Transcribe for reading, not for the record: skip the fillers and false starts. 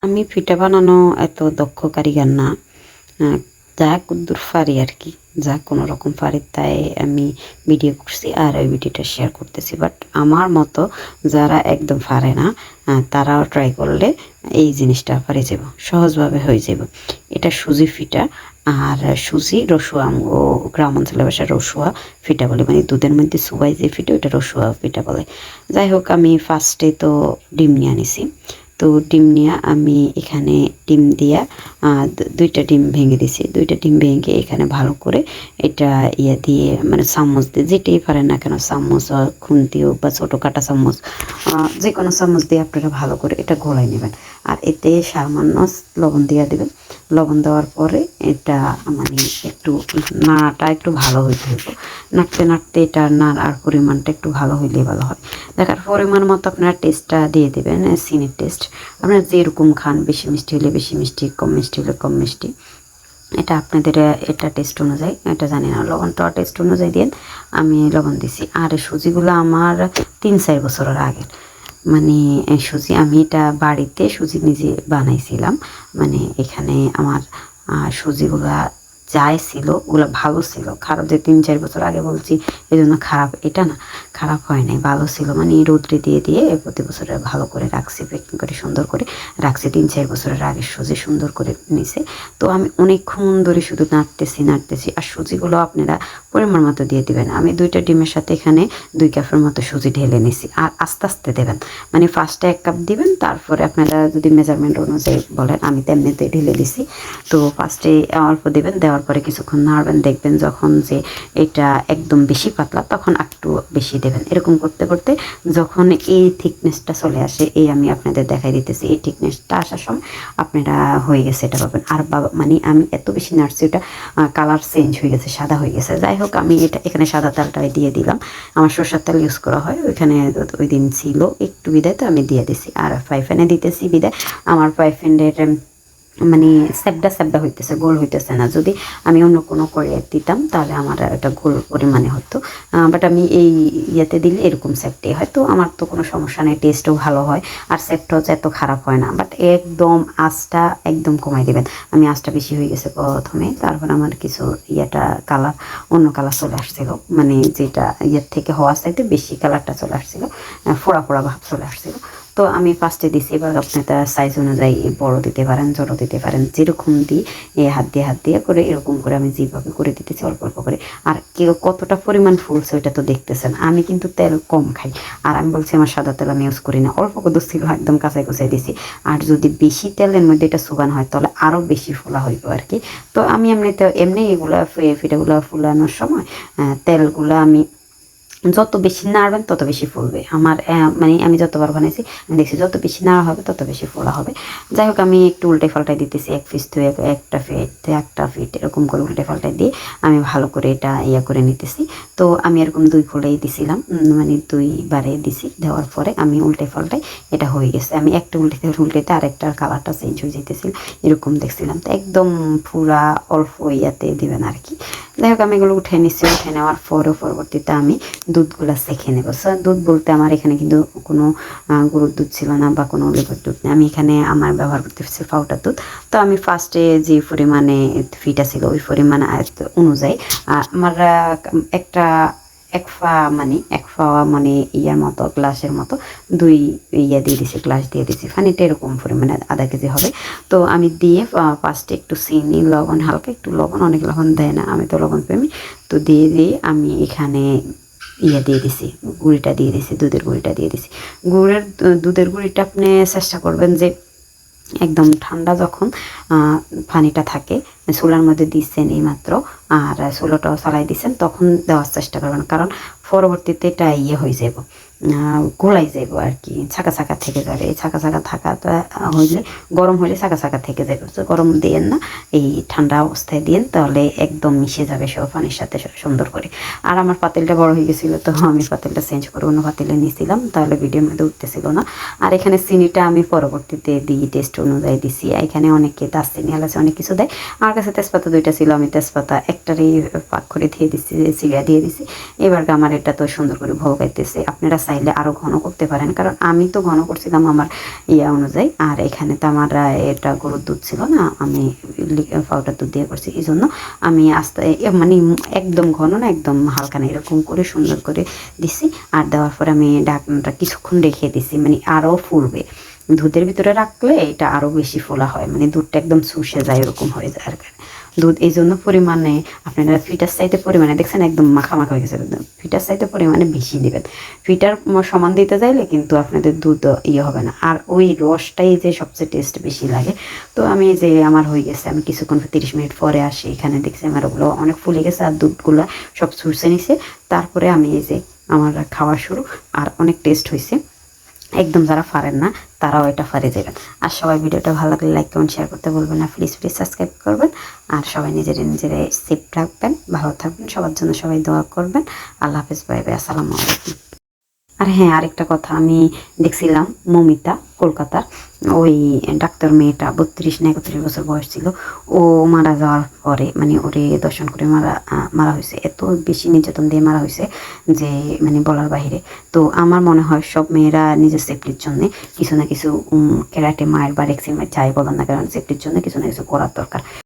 আমি পিঠা বানানো এত দক্ষ কারিগর না। আহ, যা কদ্দুর পারি আর কি, যা কোনো রকম পারি তাই আমি ভিডিও করছি আর ওই ভিডিওটা শেয়ার করতেছি। বাট আমার মতো যারা একদম পারে না, তারাও ট্রাই করলে এই জিনিসটা পারে যাব, সহজভাবে হয়ে যাব। এটা সুজি পিঠা। আর সুজি রসুয়া, ও গ্রাম অঞ্চলের ভাষায় রসুয়া পিঠা বলে, মানে দুধের মধ্যে সুবাই যে পিঠা ওইটা রসুয়া পিঠা বলে। যাই হোক, আমি ফার্স্টে তো ডিম নিয়ে আনিছি। তো ডিম নিয়ে আমি এখানে ডিম দিয়া দুইটা ডিম ভেঙে দিছি। দুইটা ডিম ভেঙে এখানে ভালো করে এটা ইয়ে দিয়ে, মানে চামচ দিয়ে, যেটাই পারেন না কেন, চামচ খুন্তি হোক বা ছোটো কাটা চামচ, যে কোনো চামচ দিয়ে আপনারা ভালো করে এটা গোলাই নেবেন। আর এতে সামান্য লবণ দিয়ে দেবেন। লবণ দেওয়ার পরে এটা মানে একটু নাড়াটা একটু ভালো হইতে হইব। নাড়তে নাড়তে এটা নাড়ার পরিমাণটা একটু ভালো হইলে ভালো হয়। দেখার পরিমাণ মতো আপনারা টেস্টটা দিয়ে দেবেন, চিনির টেস্ট। আপনারা যেরকম খান, বেশি মিষ্টি হলে বেশি মিষ্টি, কম মিষ্টি হলে কম মিষ্টি, এটা আপনাদের এটা টেস্ট অনুযায়ী, এটা জানি না, লবণটা টেস্ট অনুযায়ী দিন। আমি লবণ দিছি। আর এই সুজিগুলো আমার 3-4 বছরের আগের, মানে সুজি আমি এটা বাড়িতে সুজি নিজে বানাইছিলাম। মানে এখানে আমার সুজিগুলা যাই ছিল ওগুলো ভালো ছিল। খারাপ যে 3-4 বছর আগে বলছি এই জন্য খারাপ, এটা না, খারাপ হয় নাই, ভালো ছিল। মানে রোদ্রে দিয়ে দিয়ে প্রতি বছরে ভালো করে রাখছি, প্যাকিং করে সুন্দর করে রাখছি। 3-4 বছরের আগে সুজি সুন্দর করে নিছে। তো আমি অনেকক্ষণ ধরে শুধু নাড়তেছি। আর সুজিগুলো আপনারা পরিমাণ মতো দিয়ে দিবেন। আমি 2টা ডিমের সাথে এখানে 2 কাপের মতো সুজি ঢেলে নিছি। আর আস্তে আস্তে দেবেন, মানে ফার্স্টে 1 কাপ দিবেন, তারপরে আপনারা যদি মেজারমেন্ট অনুযায়ী বলেন, আমি তেমনিতে ঢেলে দিছি। তো ফার্স্টে অল্প দেবেন, দেওয়ার পরে কিছুক্ষণ নাড়বেন। দেখবেন যখন যে এটা একদম বেশি পাতলা, তখন একটু বেশি দেবেন। এরকম করতে করতে যখন এই থিকনেসটা চলে আসে, এই আমি আপনাদের দেখাই দিতেছি, এই থিকনেসটা আসার সময় আপনারা হয়ে গেছে এটা পাবেন। আর বাবা, মানে আমি এত বেশি নাড়ছি, ওটা কালার চেঞ্জ হয়ে গেছে, সাদা হয়ে গেছে। যাই হোক, আমি এটা এখানে সাদা তেলটাই দিয়ে দিলাম। আমার সরষের তেল ইউজ করা হয়, ওইখানে ওই দিন ছিল একটু বিদায়, তো আমি দিয়ে দিছি। আর ফ্রাই প্যানে দিতেছি বিদায়। আমার ফ্রাই প্যানের মানে স্যাবডা হইতেছে, গোল হইতেছে না। যদি আমি অন্য কোনো করে দিতাম তাহলে আমার এটা গোল পরিমাণে হতো। বাট আমি এই ইয়েতে দিলে এরকম স্যাপটাই হয়। তো আমার তো কোনো সমস্যা নেই, টেস্টও ভালো হয়। আর স্যাপটা হচ্ছে এত খারাপ হয় না। বাট একদম আঁচটা একদম কমাই দেবেন। আমি আঁচটা বেশি হয়ে গেছে প্রথমে, তারপর আমার কিছু ইয়েটা কালার, অন্য কালার চলে আসছিল, মানে যেটা ইয়ের থেকে হওয়া চাইতে বেশি কালারটা চলে আসছিল, ফোড়া ফোড়া ভাব চলে আসছিল। তো আমি ফার্স্টে দিছি। এবার আপনি তার সাইজ অনুযায়ী বড় দিতে পারেন, ছোটো দিতে পারেন, যেরকম দিই হাত দিয়ে করে এরকম করে আমি যেভাবে করে দিতেছি অল্প অল্প করে। আর কেউ কতটা পরিমাণ ফুলছে ওইটা তো দেখতেছেন। আমি কিন্তু তেল কম খাই। আর আমি বলছি আমার সাদা তেল আমি ইউজ করি না, অল্প করে ছিল, একদম কাঁচাই কুচাই দিছি। আর যদি বেশি তেলের মধ্যে এটা সুগান হয় তাহলে আরও বেশি ফোলা হইব আর কি। তো আমি এমনি এগুলা ফিটাগুলো ফুলানোর সময় তেলগুলো আমি যত বেশি নাড়বেন তত বেশি ফুলবে। আমার মানে আমি যতবার বানাইছি আমি দেখছি যত বেশি নাড়া হবে তত বেশি ফোলা হবে। যাই হোক, আমি একটু উল্টে পাল্টাই দিতেছি, এক পিস থেকে একটা ফিট এরকম করে উল্টে পাল্টাই দিয়ে আমি ভালো করে এটা করে নিতেছি। তো আমি এরকম 2 ফুলেই দিছিলাম, মানে 2বারে দিছি। দেওয়ার পরে আমি উল্টে পাল্টাই, এটা হয়ে গেছে। আমি একটা উল্টেতে আরেকটার কালারটা চেঞ্জ হয়ে যেতেছিল, এরকম দেখছিলাম। তো একদম পুরা অল্প ইয়াতে দিবেন আর কি। যাই হোক, আমি এগুলো উঠে নিচ্ছি। উঠে নেওয়ার পরে পরবর্তীতে আমি দুধগুলো সেঁকে নেব। দুধ বলতে আমার এখানে কিন্তু কোনো গরুর দুধ ছিল না বা কোনো লিভার দুধ নেই। আমি এখানে আমার ব্যবহার করতেছি পাউডার দুধ। তো আমি ফার্স্টে যে পরিমাণে ফিটা ছিল ওই পরিমাণ অনুযায়ী আমার একটা এক ফাওয়া মানে ইয়ার মতো, গ্লাসের মতো 2 দিয়ে দিছি, গ্লাস দিয়ে দিছি। পানিটা এরকম পরিমাণে আধা কেজি হবে। তো আমি দিয়ে ফার্স্টে একটু চিনি, লবণ, হালকা একটু লবণ, অনেক লবণ দেয় না, আমি তো লবণ প্রেমী। তো দিয়ে আমি এখানে দিয়ে দিছি, গুঁড়িটা দিয়ে দিছি, দুধের গুঁড়িটা দিয়ে দিছি। দুধের গুঁড়িটা আপনি চেষ্টা করবেন যে একদম ঠান্ডা যখন পানিটা থাকে, চুলার মধ্যে দিচ্ছেন এইমাত্র, আর চুলোটাও চালাই দিচ্ছেন, তখন দেওয়ার চেষ্টা করবেন। কারণ পরবর্তীতে এটা হয়ে যাব, গোলাই যাব আর কি, ছাকা ছাকা থেকে যাবে। এই ছাকা ছাকা থাকাটা হইলে, গরম হইলে ছাকা ছাকা থেকে যাবে। তো গরম দিয়েন না, এই ঠান্ডা অবস্থায় দিন, তাহলে একদম মিশে যাবে সব পানির সাথে সুন্দর করে। আর আমার পাতিলটা বড় হয়ে গেছিলো, তো আমি পাতিলটা চেঞ্জ করে অন্য পাতিলে নিয়েছিলাম, তাহলে ভিডিওর মধ্যে উঠতেছিল না। আর এখানে চিনিটা আমি পরবর্তীতে দিই, টেস্ট অনুযায়ী দিছি। এখানে অনেকে দারচিনি, এলাচ অনেক কিছু দেয়। আমার কাছে তেজপাতা 2টা ছিল, আমি তেজপাতা একটারই পাক করে দিয়ে দিচ্ছি, চিড়া দিয়ে দিছি। এবার আমার এটা তো সুন্দর করে ভলকাইতেছে। আপনারা চাইলে আরও ঘন করতে পারেন, কারণ আমি তো ঘন করছিলাম আমার অনুযায়ী। আর এখানে তো আমার এটা গরুর দুধ ছিল না, আমি পাউডার দুধ দিয়ে করছি, এই জন্য আমি আস্তে মানে একদম ঘন না, একদম হালকা না, এরকম করে সুন্দর করে দিছি। আর দেওয়ার পরে আমি ঢাকনাটা কিছুক্ষণ রেখে দিছি, মানে আরও ফুলবে। দুধের ভিতরে রাখলে এটা আরও বেশি ফোলা হয়, মানে দুধটা একদম শুষে যায়, এরকম হয়ে যায় আর কি। দুধ এই জন্য পরিমাণে আপনারা ফিটার চাইতে পরিমাণে দেখছেন একদম মাখা মাখা হয়ে গেছে, ফিটার চাইতে পরিমাণে বেশি দিবেন। ফিটার সমান দিতে চাইলে কিন্তু আপনাদের দুধ হবে না, আর ওই রসটাই যে সবচেয়ে টেস্ট বেশি লাগে। তো আমি যে আমার হয়ে গেছে, আমি কিছুক্ষণ 30 মিনিট পরে আসি, এখানে দেখছি আমার ওগুলো অনেক ফুলে গেছে আর দুধগুলো সব চুষে নিছে। তারপরে আমি এই যে আমার খাওয়া শুরু, আর অনেক টেস্ট হয়েছে একদম। যারা পারেন না তারাও এটা পারে যাবেন। আর সবাই ভিডিওটা ভালো লাগলে লাইক কমেন্ট শেয়ার করতে বলবেন না, প্লিজ সাবস্ক্রাইব করবেন। আর সবাই নিজেরাই সেফ রাখবেন, ভালো থাকবেন, সবার জন্য সবাই দোয়া করবেন। আল্লাহ হাফেজ, বাই বাই, আসসালামু আলাইকুম। আর হ্যাঁ, আরেকটা কথা, আমি দেখছিলাম মমিতা কলকাতার ওই ডাক্তার মেয়েটা 32 না 31 বছর বয়স ছিল, ও মারা যাওয়ার পরে মানে ওরে দর্শন করে মারা হয়েছে, এত বেশি নির্যাতন দিয়ে মারা হয়েছে যে মানে বলার বাহিরে। তো আমার মনে হয় সব মেয়েরা নিজের সেফটির জন্য কিছু না কিছু ক্যারাটে মায়ের বা রেক্সিন মায়ের যাই বলেন না, কারণ সেফটির জন্য কিছু না কিছু করার দরকার।